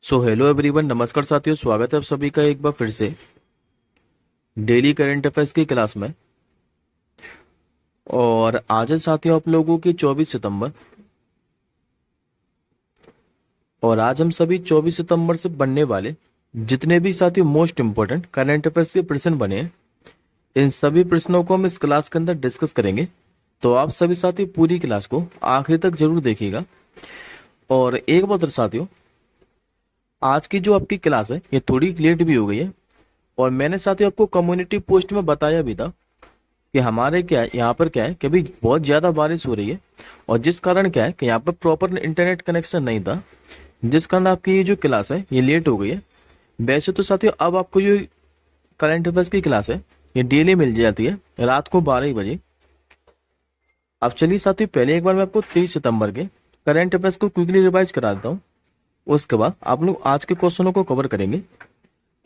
So hello everyone, नमस्कार साथियों। स्वागत है आप सभी का एक बार फिर से डेली करंट अफेयर्स की क्लास में। और आज है साथियों आप लोगों की 24 सितंबर। और आज हम सभी 24 सितंबर से बनने वाले जितने भी साथियों मोस्ट इंपोर्टेंट करंट अफेयर्स के प्रश्न बने हैं, इन सभी प्रश्नों को हम इस क्लास के अंदर डिस्कस करेंगे। तो आप सभी साथी पूरी क्लास को आखिरी तक जरूर देखिएगा। और एक बात और साथियों, आज की जो आपकी क्लास है ये थोड़ी लेट भी हो गई है। और मैंने साथियों आपको कम्युनिटी पोस्ट में बताया भी था कि हमारे क्या है यहाँ पर क्या है कि अभी बहुत ज़्यादा बारिश हो रही है। और जिस कारण क्या है कि यहाँ पर प्रॉपर इंटरनेट कनेक्शन नहीं था, जिस कारण आपकी ये जो क्लास है ये लेट हो गई है। वैसे तो साथियों अब आपको जो करंट अफेयर्स की क्लास है ये डेली मिल जाती है रात को 12 बजे। अब चलिए साथियों, पहले एक बार मैं आपको 23 सितंबर के करंट अफेयर्स को क्विकली रिवाइज करा देता हूँ। उसके बाद आप लोग आज के क्वेश्चनों को कवर करेंगे।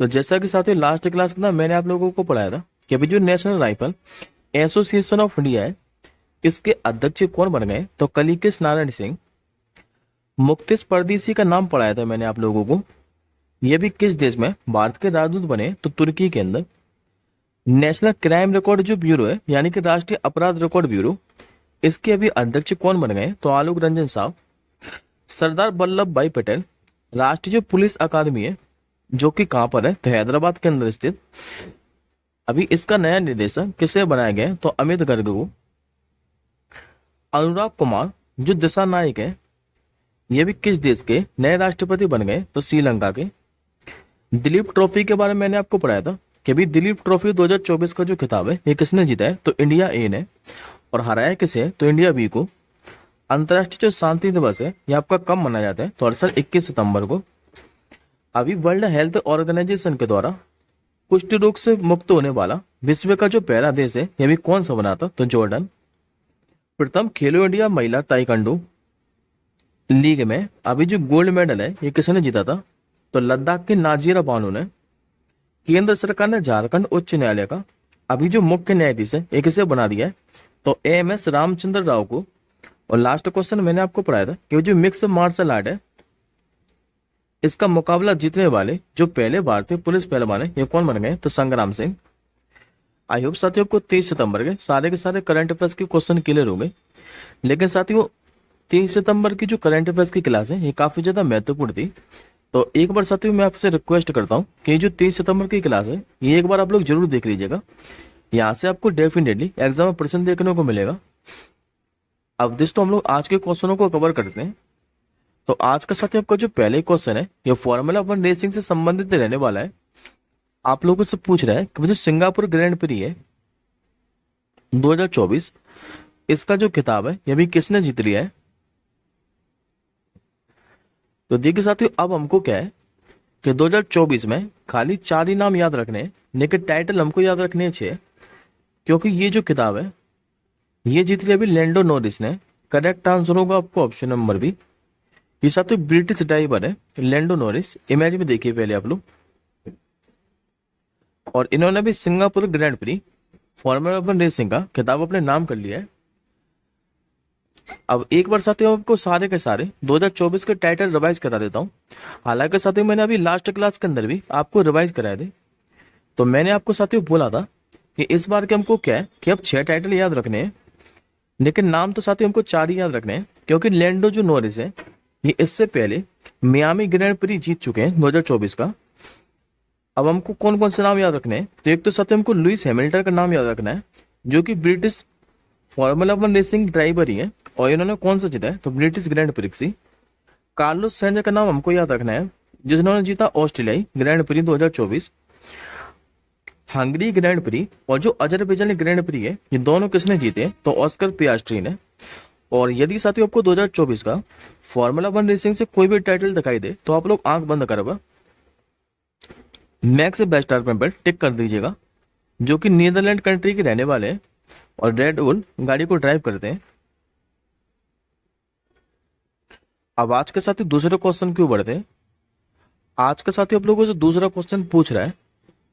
तो जैसा कि साथियों लास्ट क्लास के अंदर मैंने आप लोगों को पढ़ाया था कि अभी जो national rifle association of India है, इसके अध्यक्ष कौन बन गए? तो कलीकेश नारायण सिंह। मुक्तिश परदेसी का नाम पढ़ाया था मैंने आप लोगों को। ये भी किस देश में भारत के राजदूत बने? तो तुर्की के अंदर। नेशनल क्राइम रिकॉर्ड जो ब्यूरो है, यानी कि राष्ट्रीय अपराध रिकॉर्ड ब्यूरो, इसके अभी अध्यक्ष कौन बन गए? तो आलोक रंजन साहब। सरदार वल्लभ भाई पटेल राष्ट्रीय जो पुलिस अकादमी है, जो कि कहां पर है? तो हैदराबाद के अंदर स्थित। अभी इसका नया निर्देशक किसे बनाया गया? तो अमित गर्ग को। अनुराग कुमार जो दिशा नायक है, ये भी किस देश के नए राष्ट्रपति बन गए? तो श्रीलंका के। दिलीप ट्रॉफी के बारे में मैंने आपको पढ़ाया था कि अभी दिलीप ट्रॉफी 2024 का जो खिताब है ये किसने जीता है? तो इंडिया ए ने। और हराया किसे? तो इंडिया बी को। अंतर्राष्ट्रीय जो शांति दिवस है ये आपका कब मनाया जाता है? तो हर साल 21 सितंबर को। अभी वर्ल्ड हेल्थ ऑर्गेनाइजेशन के द्वारा कुष्ठ रोग से मुक्त होने वाला विश्व का जो पहला देश है ये भी कौन सा बना था? तो जॉर्डन। प्रथम खेलो इंडिया महिला ताइक्वांडो लीग में अभी जो गोल्ड मेडल है ये किसने जीता था? तो लद्दाख की नाजीरा बानो ने। केंद्र सरकार ने झारखंड उच्च न्यायालय का अभी जो मुख्य न्यायाधीश है ये किसे बना दिया है? तो एएमएस रामचंद्र राव को। और लास्ट क्वेश्चन मैंने आपको पढ़ाया था कि जो मिक्स मार्शल आर्ट है, इसका मुकाबला जीतने वाले जो पहले भारतीय पुलिस पहलवान है ये कौन बन गए? तो संग्राम सिंह। आई होप साथियों आपको 23 सितंबर के सारे करंट अफेयर्स के क्वेश्चन क्लियर हो गए। लेकिन साथियों 23 सितंबर की जो करंट अफेयर्स की क्लास है ये काफी ज्यादा महत्वपूर्ण थी। तो एक बार साथियों मैं आपसे रिक्वेस्ट करता हूँ कि ये जो 23 सितंबर की क्लास है ये एक बार आप लोग जरूर देख लीजिएगा। यहाँ से आपको डेफिनेटली एग्जाम में प्रश्न देखने को मिलेगा। अब दोस्तों हम लोग आज के क्वेश्चनों को कवर करते हैं। तो आज का साथियों आपका जो पहले क्वेश्चन है ये फॉर्मूला वन रेसिंग से संबंधित रहने वाला है। आप लोगों से पूछ रहा है कि जो सिंगापुर ग्रैंड प्री है 2024, इसका जो खिताब है ये भी किसने जीत लिया है? तो देखिए साथियों अब हमको क्या है कि 2024 में खाली 4 ही नाम याद रखने हैं, लेकिन टाइटल हमको याद रखने हैं 6। क्योंकि ये जो किताब है ये जीत लिया अभी लैंडो नॉरिस ने। करेक्ट आंसर होगा आपको ऑप्शन नंबर बी। ये साथियों ब्रिटिश ड्राइवर है लैंडो नॉरिस, इमेज में देखिए पहले आप लोग। और इन्होंने भी Singapore grand pre formula one racing का खिताब अपने नाम कर लिया है। अब एक बार साथियों आपको सारे के सारे 2024 के टाइटल रिवाइज करा देता हूँ। हालांकि साथियों मैंने अभी लास्ट क्लास के अंदर भी आपको रिवाइज कराए थे। तो मैंने आपको साथियों बोला था कि इस बार के हमको क्या है कि अब 6 टाइटल याद रखने हैं, लेकिन नाम तो साथियों हमको 4 ही याद रखने हैं। क्योंकि लैंडो जो नॉरिस है ये इससे पहले मियामी ग्रैंड प्री जीत चुके हैं 2024 का। अब हमको कौन कौन से नाम याद रखने हैं? तो एक तो साथियों हमको लुइस हैमिल्टन का नाम याद रखना है, जो कि British formula one racing driver ही है। और इन्होंने कौन सा जीता है? तो ब्रिटिश ग्रैंड प्रिक्स ही। कार्लोस सैंज का नाम हमको याद रखना है, जिन्होंने जीता ऑस्ट्रेलियाई grand 2024। Hungary grand prix जो अजरबैजान ग्रैंड प्री है ये दोनों किसने जीते? तो ऑस्कर पियास्ट्री ने। और यदि साथियों आपको 2024 का फॉर्मूला वन रेसिंग से कोई भी टाइटल दिखाई दे तो आप लोग आंख बंद करवा मैक्स बेस्टारपन पर टिक कर दीजिएगा, जो कि नीदरलैंड कंट्री के रहने वाले हैं और रेड बुल गाड़ी को ड्राइव करते हैं। अब आज के साथ ही दूसरे क्वेश्चन क्यों बढ़ते हैं? आज के साथ ही आप लोगों से दूसरा क्वेश्चन पूछ रहा है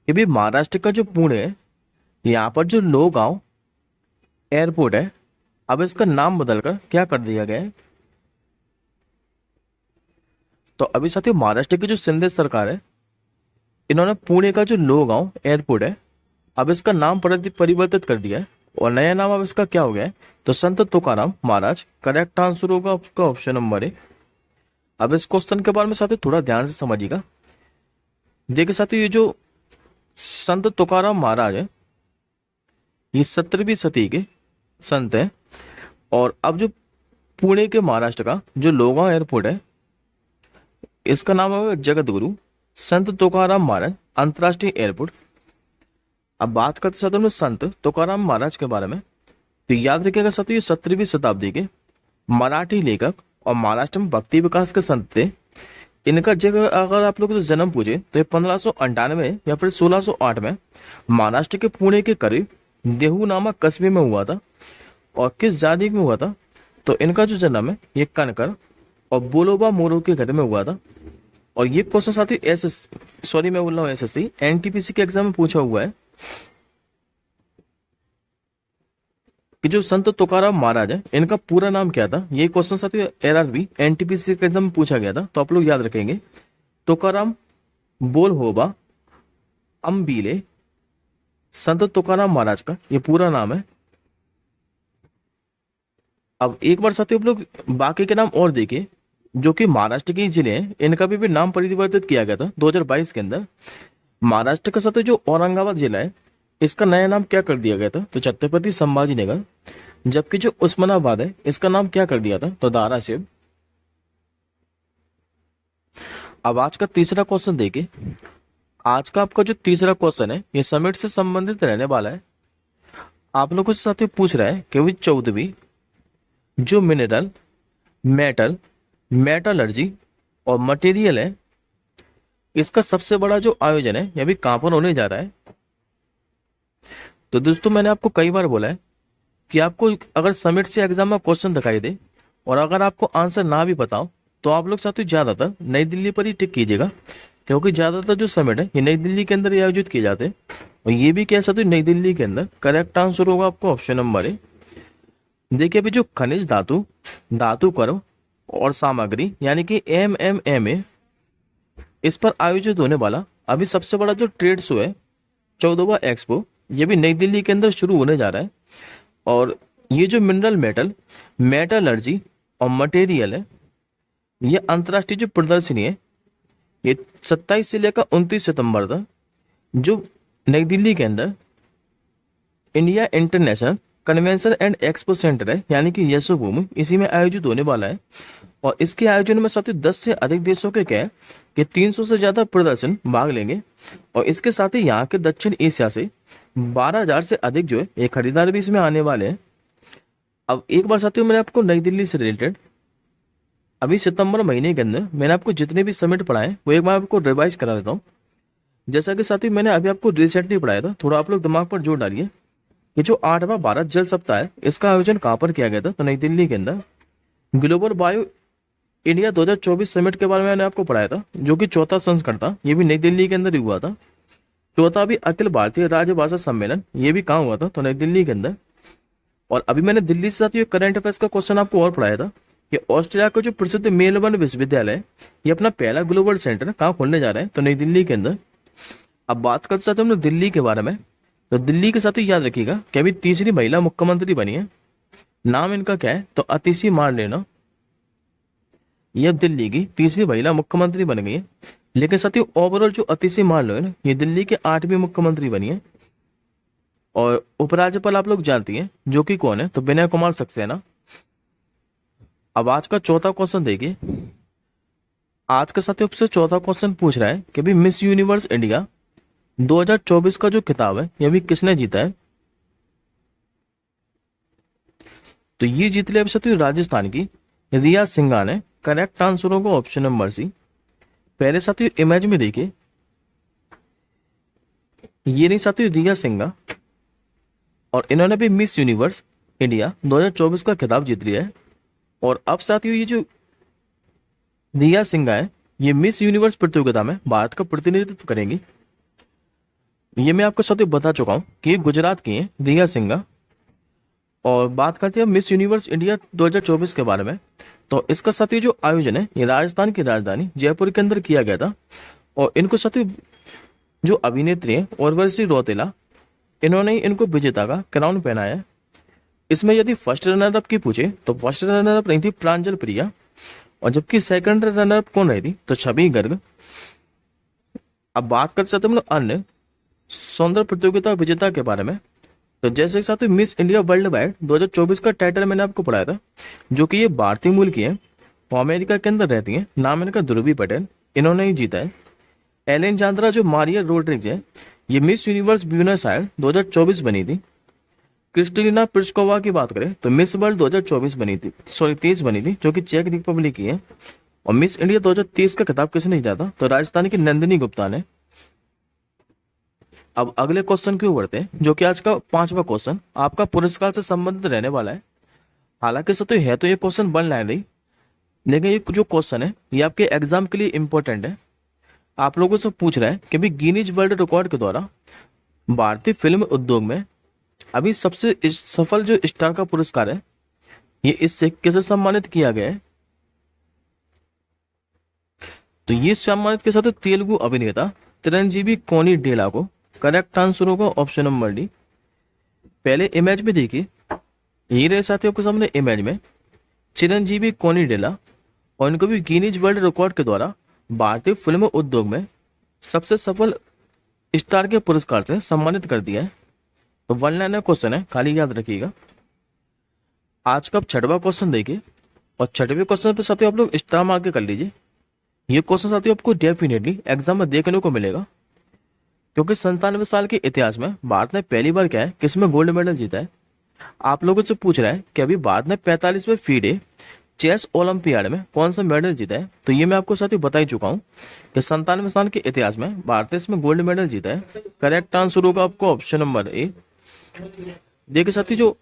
कि भी महाराष्ट्र का जो पुणे है यहाँ पर जो लोगांव एयरपोर्ट है, अब इसका नाम बदलकर क्या कर दिया गया है? तो अभी साथियों महाराष्ट्र की जो शिंदे सरकार है, इन्होंने पुणे का जो लोगांव एयरपोर्ट है, अब इसका नाम परिवर्तित कर दिया है। और नया नाम अब इसका क्या हो गया है, तो संत तुकाराम महाराज। करेक्ट आंसर होगा आपका ऑप्शन नंबर ए। अब इस क्वेश्चन के बारे में साथियों थोड़ा ध्यान से समझिएगा। देखिए साथियों, ये जो संत तुकाराम महाराज है, ये 17वीं सदी के संत है। और अब जो पुणे के महाराष्ट्र का जो लोगांव एयरपोर्ट है, इसका नाम है जगत गुरु संत तुकाराम महाराज अंतर्राष्ट्रीय एयरपोर्ट। अब बात करते साथियों हम संत तुकाराम महाराज के बारे में, तो याद रखिएगा साथियों, ये 17वीं शताब्दी के मराठी लेखक और महाराष्ट्र में भक्ति विकास के संत थे। इनका जगह अगर आप लोगों से जन्म पूछे तो ये 1598 या फिर 1608 में महाराष्ट्र के पुणे के करीब देहू नामक कस्बे में हुआ था। और किस जाति में हुआ था, तो इनका जो जन्म है ये कनकर और बोलोबा मोरो के घर में हुआ था। और ये क्वेश्चन साथी एसएससी एनटीपीसी के एग्जाम में पूछा हुआ है कि जो संत तुकाराम महाराज है, इनका पूरा नाम क्या था। ये क्वेश्चन साथियों एआरआरबी एनटीपीसी के एग्जाम में पूछा गया था, तो आप लोग याद रखेंगे। तुकाराम बोलहोबा अम्बीले संत तुकाराम महाराज का ये पूरा नाम है। अब एक बार साथियों आप लोग बाकी के नाम और देखिए, जो कि महाराष्ट्र के जिले हैं, इनका भी नाम परिवर्तित किया गया था 2022 के अंदर। महाराष्ट्र का साथियों जो औरंगाबाद जिला है, इसका नया नाम क्या कर दिया गया था, तो छत्रपति संभाजी नगर। जबकि जो उस्मानाबाद है, इसका नाम क्या कर दिया था, तो धाराशिव। अब आज का तीसरा क्वेश्चन देखिए। आज का आपका जो तीसरा क्वेश्चन है, ये समिट से संबंधित रहने वाला है। आप लोगों से साथियों पूछ रहा है कि वही 14वीं जो मिनरल मेटल मेटलर्जी और मटेरियल है, इसका सबसे बड़ा जो आयोजन है यह भी कहां पर होने जा रहा है। तो दोस्तों मैंने आपको कई बार बोला है कि आपको अगर समिट से एग्जाम में क्वेश्चन दिखाई दे और अगर आपको आंसर ना भी बताओ, तो आप लोग साथियों ज्यादातर नई दिल्ली पर ही टिक कीजिएगा, क्योंकि ज्यादातर जो समिट है ये नई दिल्ली के अंदर ही आयोजित किए जाते हैं। और ये भी क्या साथियों नई दिल्ली के अंदर। करेक्ट आंसर होगा आपको ऑप्शन नंबर ए। देखिए अभी जो खनिज धातु, धातु कर्म और सामग्री यानी कि MMA, इस पर आयोजित होने वाला अभी सबसे बड़ा जो ट्रेड शो है 14वां एक्सपो, ये भी नई दिल्ली के अंदर शुरू होने जा रहा है। और ये जो मिनरल मेटलर्जी और मटेरियल है, ये अंतर्राष्ट्रीय जो प्रदर्शनी है, ये 27 से लेकर 29 सितंबर तक जो नई दिल्ली के अंदर India international convention and expo centre है, यानी कि यशोभूमि, इसी में आयोजित होने वाला है। और इसके आयोजन में साथियों 10 से अधिक देशों के क्या है कि 300 से ज्यादा प्रदर्शन भाग लेंगे। और इसके साथ ही यहाँ के दक्षिण एशिया से 12,000 से अधिक जो है ये खरीदार भी इसमें आने वाले हैं। अब एक बार साथियों मैंने आपको नई दिल्ली से रिलेटेड अभी सितंबर महीने के अंदर मैंने आपको जितने भी समिट पढ़ाए वो एक बार आपको रिवाइज करा देता हूँ। जैसा कि साथियों मैंने अभी आपको रिसेंटली पढ़ाया था, थोड़ा आप लोग दिमाग पर जोर डालिए। ये जो 8वां भारत जल सप्ताह है, इसका आयोजन कहाँ पर किया गया था, तो नई दिल्ली के अंदर। ग्लोबल बायो इंडिया 2024 समिट के बारे में मैंने आपको पढ़ाया था, जो कि चौथा संस्करण था, ये भी नई दिल्ली के अंदर ही हुआ था। चौथा भी अखिल भारतीय राजभाषा सम्मेलन, ये भी कहाँ हुआ था, तो नई दिल्ली के अंदर। और अभी मैंने दिल्ली से साथ ये करंट अफेयर्स का क्वेश्चन आपको और पढ़ाया था कि ऑस्ट्रेलिया का जो प्रसिद्ध मेलबर्न विश्वविद्यालय है, ये अपना पहला ग्लोबल सेंटर कहाँ खोलने जा रहा है, तो नई दिल्ली के अंदर। अब बात करते साथ हमने दिल्ली के बारे में, तो दिल्ली के साथ ही याद रखिएगा कि अभी तीसरी महिला मुख्यमंत्री बनी है। नाम इनका क्या है, तो अतिशी मार्लेना। ये अब दिल्ली की तीसरी महिला मुख्यमंत्री बन गई है। लेकिन साथियों ओवरऑल जो अतिशी मार्लेना, ये दिल्ली के 8वीं मुख्यमंत्री बनी है। और उपराज्यपाल आप लोग जानती हैं जो कि कौन है, तो विनय कुमार सक्सेना। अब आज का चौथा क्वेश्चन देखिए। आज का साथियों आपसे चौथा क्वेश्चन पूछ रहा है कि भाई मिस यूनिवर्स इंडिया 2024 का जो खिताब है ये भी किसने जीता है, तो ये जीत लिया साथियों राजस्थान की रिया सिंघा ने। करेक्ट आंसर होगा ऑप्शन नंबर सी। पहले साथियों इमेज में देखिए, ये नहीं साथियों रिया सिंघा, और इन्होंने भी मिस यूनिवर्स इंडिया 2024 का खिताब जीत लिया है। और अब साथियों ये जो रिया सिंघा है, ये मिस यूनिवर्स प्रतियोगिता में भारत का प्रतिनिधित्व करेंगी। ये मैं आपको साथियों बता चुका हूं कि ये गुजरात की है रिया सिंघा। और बात करते हैं मिस यूनिवर्स इंडिया 2024 के बारे में। तो इसका साथी जो आयोजन है ये राजस्थान की राजधानी जयपुर के अंदर किया गया था। और इनको साथी जो अभिनेत्री है उर्वशी रौतेला, इन्होंने ही इनको विजेता का क्राउन पहनाया है। इसमें यदि फर्स्ट रनर अप की पूछे तो फर्स्ट रनर अप रही थी प्रांजल प्रिया, और जबकि सेकंड रनर अप कौन रही थी तो छवि गर्ग। अब बात कर सकते हम लोग अन्य सौंदर्य प्रतियोगिता विजेता के बारे में। तो जैसे कि साथ मिस इंडिया वर्ल्ड वाइड 2024 का टाइटल मैंने आपको पढ़ाया था, जो कि ये भारतीय मूल की है, वो अमेरिका के अंदर रहती है, नाम इनका ध्रुवी पटेल, इन्होंने ही जीता है। एलेन जांद्रा जो मारिया रोड्रिग्स है, ये मिस यूनिवर्स ब्यूनस आयर्स 2024 बनी थी। क्रिस्टिना प्रिस्कोवा की बात करें तो मिस वर्ल्ड 2024 बनी थी, 23 बनी थी, जो कि चेक रिपब्लिक की है। और मिस इंडिया 2023 का खिताब किसने जीता था तो राजस्थान की नंदिनी गुप्ता ने। अब अगले क्वेश्चन की ओर बढ़ते हैं, जो कि आज का 5वां क्वेश्चन आपका पुरस्कार से संबंधित रहने वाला है। हालांकि सर तो है तो ये क्वेश्चन बन लाए नहीं, लेकिन ये जो क्वेश्चन है ये आपके एग्जाम के लिए इंपॉर्टेंट है। आप लोगों से पूछ रहा है कि भी गिनीज वर्ल्ड रिकॉर्ड के द्वारा भारतीय फिल्म उद्योग में अभी सबसे सफल जो स्टार का पुरस्कार है ये इससे कैसे सम्मानित किया गया है। तो ये सम्मानित के साथ तेलुगु अभिनेता चिरंजीवी कोनी डेला को। करेक्ट आंसर होगा ऑप्शन नंबर डी। पहले इमेज में देखिए, ये रहे साथियों के सामने इमेज में चिरंजीवी कोनी डेला, और इनको भी गिनीज वर्ल्ड रिकॉर्ड के द्वारा भारतीय फिल्म उद्योग में सबसे सफल स्टार के पुरस्कार से सम्मानित कर दिया है। तो वन लाइनर क्वेश्चन है, खाली याद रखिएगा। आज का 6वां क्वेश्चन देखिए, और 6वें क्वेश्चन पे साथियों आप लोग स्टार मार्क के कर लीजिए। ये क्वेश्चन साथियों आपको डेफिनेटली एग्जाम में देखने को मिलेगा, क्योंकि 97 साल के इतिहास में भारत ने पहली बार क्या है किसमें गोल्ड मेडल जीता है। आप लोगों से पूछ रहा है कि अभी भारत ने 45वें फीडे चेस ओलंपियाड में कौन सा मेडल जीता है। तो ये मैं आपको साथियों बता ही चुका हूँ कि 97 साल के इतिहास में भारत ने इसमें गोल्ड मेडल जीता है। करेक्ट आंसर होगा आपको ऑप्शन नंबर ए। देखिए साथी जो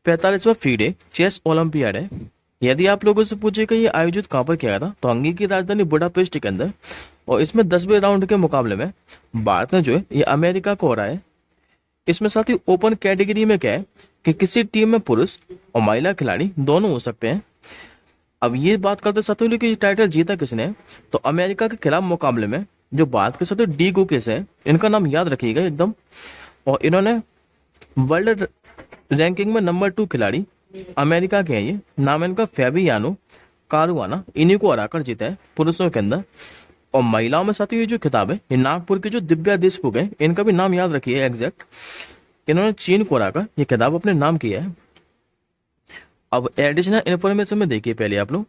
45वां फीडे चेस ओलंपियाड है, यदि आप लोगों से पूछे कि ये आयोजित कहाँ पर किया गया था तो हंगरी की राजधानी बुडापेस्ट के अंदर। और इसमें 10वें राउंड के मुकाबले में भारत ने जो है ये अमेरिका को हराया है। इसमें साथ ही ओपन कैटेगरी में क्या है कि किसी टीम में पुरुष और महिला खिलाड़ी दोनों हो सकते हैं। अब ये बात करते साथियों कि टाइटल जीता किसने, तो अमेरिका के खिलाफ मुकाबले में जो भारत के साथ डी गोकेस है, इनका नाम याद रखिएगा एकदम। और इन्होंने वर्ल्ड रैंकिंग में नंबर 2 खिलाड़ी अमेरिका के हैं, ये नाम इनका फैबियानो कारुआना, इन्हीं को हराकर जीता है पुरुषों के अंदर। और महिलाओं में साथियों ये जो खिताब है ये नागपुर की जो दिव्या देशमुख है, इनका भी नाम याद रखिए एग्जैक्ट। इन्होंने चीन को हराकर ये खिताब अपने नाम किया है। अब एडिशनल इन्फॉर्मेशन में देखिए पहले आप लोग,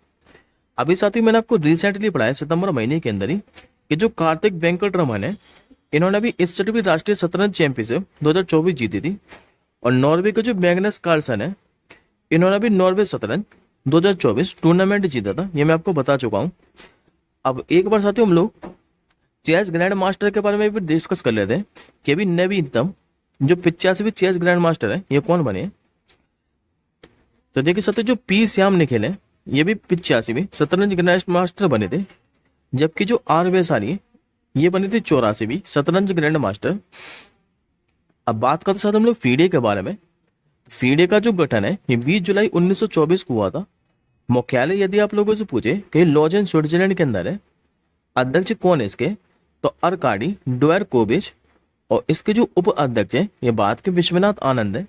अभी साथियों मैंने आपको रिसेंटली पढ़ाया सितंबर महीने के अंदर ही कि जो कार्तिक वेंकटरमन है, इन्होंने भी इस भी राष्ट्रीय शतरंज चैंपियनशिप 2024 जीती थी। और नॉर्वे के जो मैग्नस कार्लसन है, इन्होंने भी नॉर्वे शतरंज 2024 टूर्नामेंट जीता था, ये मैं आपको बता चुका हूँ। अब एक बार साथियों हम लोग चेस ग्रैंड मास्टर के बारे में भी डिस्कस कर लेते हैं कि अभी नवीनतम जो 85वें चेस ग्रैंड मास्टर है ये कौन बने। तो देखिए साथियों जो पी श्याम निखिल है ये भी 85वें शतरंज ग्रैंड मास्टर बने थे, जबकि जो आर वैशाली है ये बनी थी 84वीं शतरंज ग्रैंड मास्टर। अब बात करते साथ हम लोग फीडे के बारे में। फीडे का जो गठन है ये 20 जुलाई 1924 को हुआ था। मुख्यालय यदि आप लोगों से पूछे कि लॉजेन स्विट्जरलैंड के अंदर है, अध्यक्ष कौन है इसके तो अरकाडी डोयरकोविच, और इसके जो उप अध्यक्ष है ये भारत के विश्वनाथ आनंद है।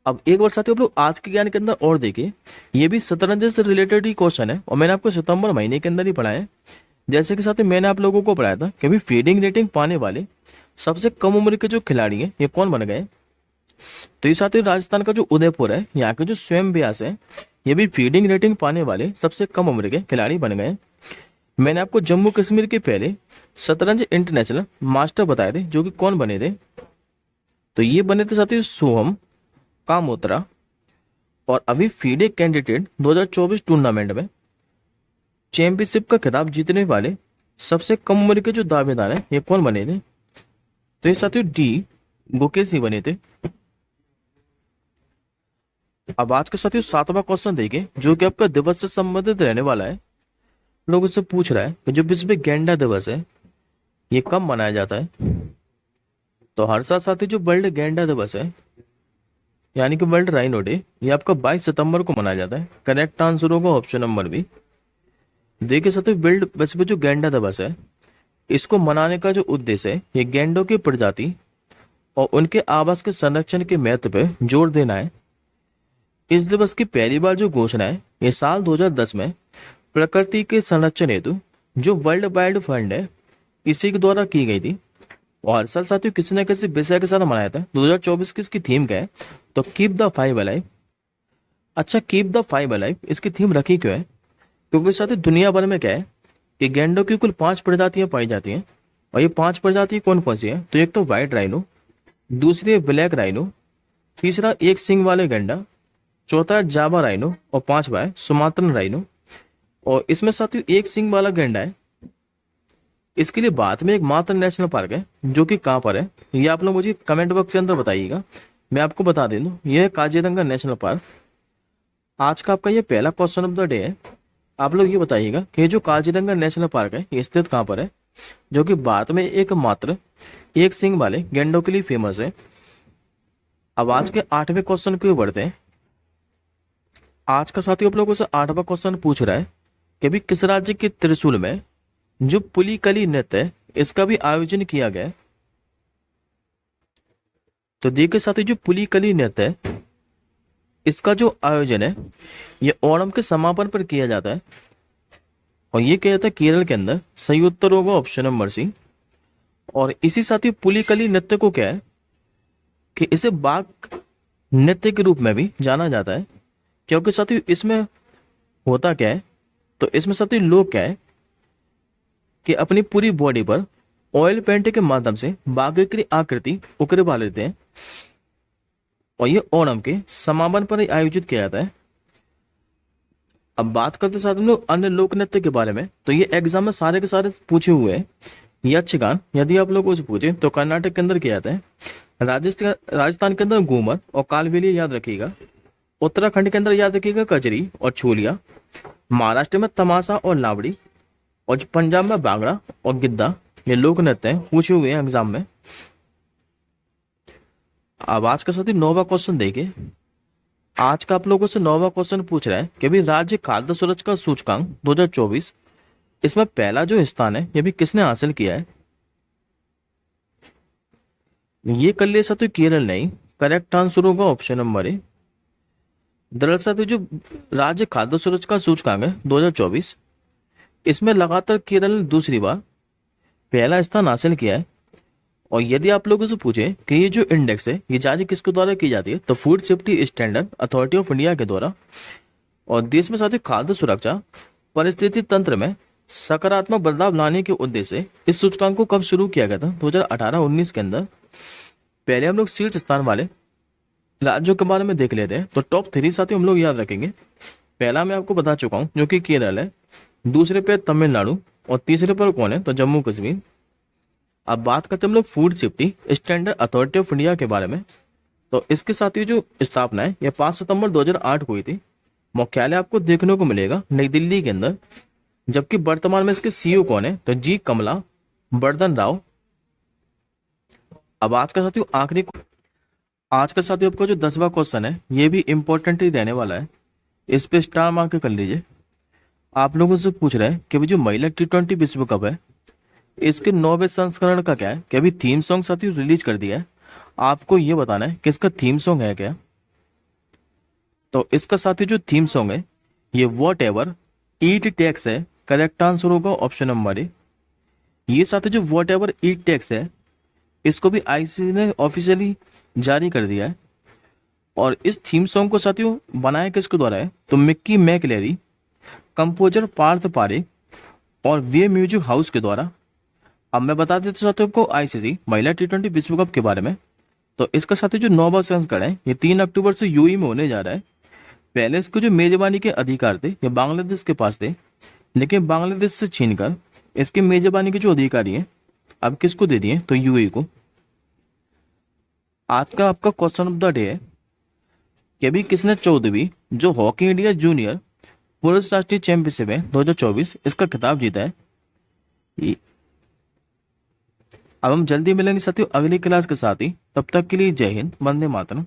अब एक बार साथियों आप लोग आज के ज्ञान के अंदर और देखिए, ये भी शतरंज से रिलेटेड ही क्वेश्चन है, और मैंने आपको सितंबर महीने के अंदर ही पढ़ाया है। जैसे कि साथियों मैंने आप लोगों को पढ़ाया था कि भी फीडिंग रेटिंग पाने वाले सबसे कम उम्र के जो खिलाड़ी हैं ये कौन बन गए। तो ये साथियों राजस्थान का जो उदयपुर है, यहाँ के जो स्वयं व्यास है, ये भी फीडिंग रेटिंग पाने वाले सबसे कम उम्र के खिलाड़ी बन गए। मैंने आपको जम्मू कश्मीर के पहले शतरंज इंटरनेशनल मास्टर बताए थे, जो कि कौन बने थे, तो ये बने थे साथियों सोहम कामोत्रा। और अभी फीडे कैंडिडेट 2024 टूर्नामेंट में चैंपियनशिप का खिताब जीतने वाले सबसे कम उम्र के जो दावेदार हैं ये कौन बने थे, तो ये साथियों डी गोकेश ही बने थे। अब आज के साथियों 7वां क्वेश्चन देखिए, जो कि आपका दिवस से संबंधित रहने वाला है। लोगों से पूछ रहा है कि जो विश्व गेंडा दिवस है ये कब मनाया जाता है। तो हर साल साथियों जो वर्ल्ड गेंडा दिवस है यानी कि वर्ल्ड राइनो डे, ये आपका 22 सितंबर को मनाया जाता है। करेक्ट आंसर होगा ऑप्शन नंबर बी। देखिए साथियों, वर्ल्ड वैसे जो गैंडा दिवस है, इसको मनाने का जो उद्देश्य है, ये गैंडों की प्रजाति और उनके आवास के संरक्षण के महत्व पे जोर देना है। इस दिवस की पहली बार जो घोषणा है, ये साल 2010 में प्रकृति के संरक्षण हेतु जो वर्ल्ड वाइल्ड फंड है, इसी के द्वारा की गई थी। और हर साल साथियों किसी न किसी विषय के साथ मनाया था। 2024 की इसकी थीम क्या है, तो कीप द फाइव अलाइव। अच्छा, कीप द फाइव अलाइव इसकी थीम रखी क्यों है? क्योंकि साथियों दुनिया भर में क्या है कि गैंडों की कुल 5 प्रजातियां पाई जाती हैं। और ये 5 प्रजाति कौन कौन सी है? तो एक तो व्हाइट राइनो, दूसरी है ब्लैक राइनो, तीसरा एक सिंग वाले गैंडा, चौथा है जावा राइनो और पांचवा है सुमात्रन राइनो। और इसमें साथियों एक सिंग वाला गैंडा है, इसके लिए बाद में एक मात्र नेशनल पार्क है, जो कि कहाँ पर है ये आप लोग मुझे कमेंट बॉक्स के अंदर बताइएगा। मैं आपको बता दे दूं, यह है काजीरंगा नेशनल पार्क। आज का आपका ये पहला क्वेश्चन ऑफ द डे है। आप लोग ये बताइएगा कि जो काजीरंगा नेशनल पार्क है, ये स्थित कहाँ पर है, जो कि भारत में एक मात्र एक सिंग वाले गैंडों के लिए फेमस है। अब आज के 8वें क्वेश्चन की ओर बढ़ते हैं। आज का साथियों आप लोगों से 8वां क्वेश्चन पूछ रहा है कि भी किस राज्य के त्रिशूल में जो पुलिकली नृत्य है, इसका भी आयोजन किया गया है। तो देखिए साथियों, जो पुलिकली नृत्य है, इसका जो आयोजन है, ये ओणम के समापन पर किया जाता है। और ये किया जाता है केरल के अंदर। सही उत्तर होगा ऑप्शन नंबर सी। और इसी साथी पुलिकली नृत्य को क्या है कि इसे बाघ नृत्य के रूप में भी जाना जाता है। क्योंकि साथियों इसमें होता क्या है, तो इसमें साथियों लोग क्या है कि अपनी पूरी बॉडी पर ऑयल पेंट के माध्यम से बाघ की आकृति उकरवा लेते हैं। और ये ओणम के समापन पर आयोजित किया जाता है। अब बात करते साथ हम लोग अन्य लोक नृत्य के बारे में। तो ये एग्जाम में सारे के सारे पूछे हुए हैं। यक्षगान यदि आप लोगों से पूछे तो कर्नाटक के अंदर किया जाता है। राजस्थान के अंदर घूमर और कालबेलिया याद रखिएगा। उत्तराखंड के अंदर याद रखिएगा कजरी और छोलिया। महाराष्ट्र में तमाशा और लावड़ी। और पंजाब में बांगड़ा और गिद्दा, ये लोक नृत्य हैं, पूछे हुए हैं एग्जाम में। अब आज का साथी 9वां क्वेश्चन देखिए। आज का आप लोगों से 9वां क्वेश्चन पूछ रहा है कि भी राज्य खाद्य सुरक्षा सूचकांक 2024, इसमें पहला जो स्थान है ये भी किसने हासिल किया है? ये कर लिया साथी केरल नहीं। करेक्ट आंसर होगा ऑप्शन नंबर ए। दरअसल जो राज्य खाद्य सुरक्षा सूचकांक है 2024, इसमें लगातार केरल ने दूसरी बार पहला स्थान हासिल किया है। और यदि आप लोगों से पूछे कि ये जो इंडेक्स है ये जारी किसके द्वारा की जाती है, तो food safety standard authority of India के द्वारा। और देश में साथ खाद्य सुरक्षा परिस्थिति तंत्र में सकारात्मक बदलाव लाने के उद्देश्य से इस सूचकांक को कब शुरू किया गया था? 2018-19 के अंदर। पहले हम लोग शीर्ष स्थान वाले राज्यों के बारे में देख लेते हैं। तो टॉप 3 साथियों हम लोग याद रखेंगे। पहला मैं आपको बता चुका हूँ जो कि केरल है, दूसरे पे तमिलनाडु और तीसरे पर कौन है, तो जम्मू कश्मीर। अब बात करते हैं हम लोग food safety standard authority of India के बारे में। तो इसके साथ ही जो स्थापना है यह 5 सितंबर 2008 को हुई थी। मुख्यालय आपको देखने को मिलेगा नई दिल्ली के अंदर। जबकि वर्तमान में इसके सीईओ कौन है, तो जी कमला वर्धन राव। अब आज का साथियों आपका जो 10वां क्वेश्चन है ये भी इंपॉर्टेंट ही रहने वाला है। इस पे स्टार मार्क कर लीजिए। आप लोगों से पूछ रहे हैं कि जो महिला T20 विश्व कप है, इसके 9वें संस्करण का क्या है कि अभी थीम सॉन्ग साथियों रिलीज कर दिया है। आपको ये बताना है कि इसका थीम सॉन्ग है क्या। तो इसका साथियों जो थीम सॉन्ग है ये वॉट एवर ईट टैक्स है। करेक्ट आंसर होगा ऑप्शन नंबर ए। ये साथियों जो वॉट एवर ईट टैक्स है, इसको भी आईसीसी ने ऑफिशियली जारी कर दिया है। और इस थीम सॉन्ग को साथियों बनाया किसके द्वारा है, तो मिक्की मैकलेरी, कंपोजर पार्थ पारे और वे म्यूजिक हाउस के द्वारा। अब मैं बता देता साथियों आपको आईसीसी महिला T20 विश्व कप के बारे में। तो इसका साथियों जो 9वां संस्करण है ये 3 अक्टूबर से यूएई में होने जा रहा है। पहले इसको जो मेजबानी के अधिकार थे ये बांग्लादेश के पास थे, लेकिन बांग्लादेश से छीनकर इसके मेजबानी के जो अधिकारी हैं अब किसको दे दिए, तो यूएई को। आज का आपका क्वेश्चन ऑफ द डे है कि अभी किसने 14वीं जो हॉकी इंडिया जूनियर पुरुष राष्ट्रीय चैंपियनशिप है 2024 इसका खिताब जीता है। अब हम जल्दी मिलेंगे साथियों अगली क्लास के साथ ही। तब तक के लिए जय हिंद, वंदे मातरम।